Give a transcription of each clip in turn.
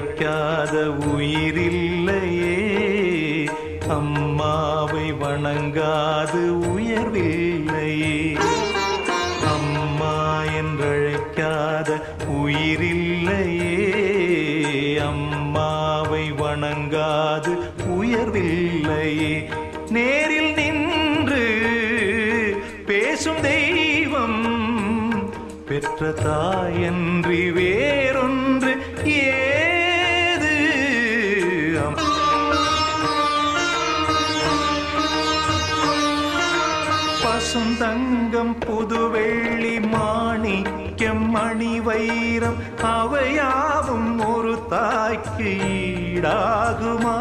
என்றழைக்காத உயிரில்லையே, அம்மாவை வணங்காது உயர்வில்லையே. அம்மா என்றழைக்காத உயிரில்லையே, அம்மாவை வணங்காது உயர்வில்லையே. நேரில் நின்று பேசும் தெய்வம் பெற்ற தாயன்றி வேறொன்று ஏது. பசும் தங்கம் புது வெள்ளி மாணிக்கம் மணி வைரம் அவையாவும் ஒரு தாய்க்கு ஈடாகுமா?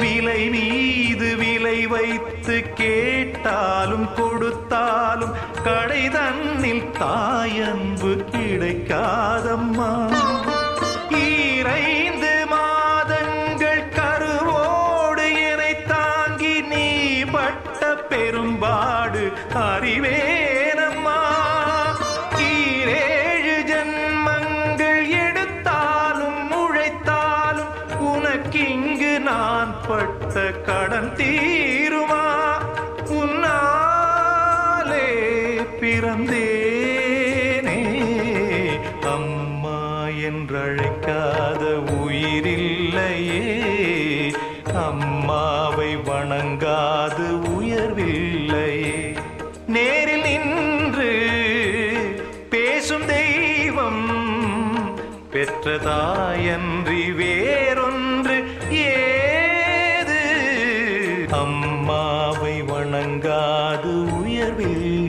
விலை மீது விலை வைத்து கேட்டாலும் கொடுத்தாலும் கடை தன்னில் தாயன்பு கிடைக்காதம்மா. 2 மாதங்கள் கருவோடு என்னை தாங்கி நீ பட்ட பெரும்பாடு அறிவேனம்மா. 7 ஜன்மங்கள் எடுத்தாலும் உழைத்தாலும் உனக்கிங்கு நான் பட்ட கடன் தீருமா? உன்னாலே பிறந்தேனே, அம்மா என்றழைக்காத உயிரில்லையே, அம்மாவை வணங்காது உயர்வில்லையே. நேரில் நின்று பேசும் தெய்வம் பெற்ற தாயன்றி வேறொன்று ஏது? அம்மாவை வணங்காது உயர்வில்லை.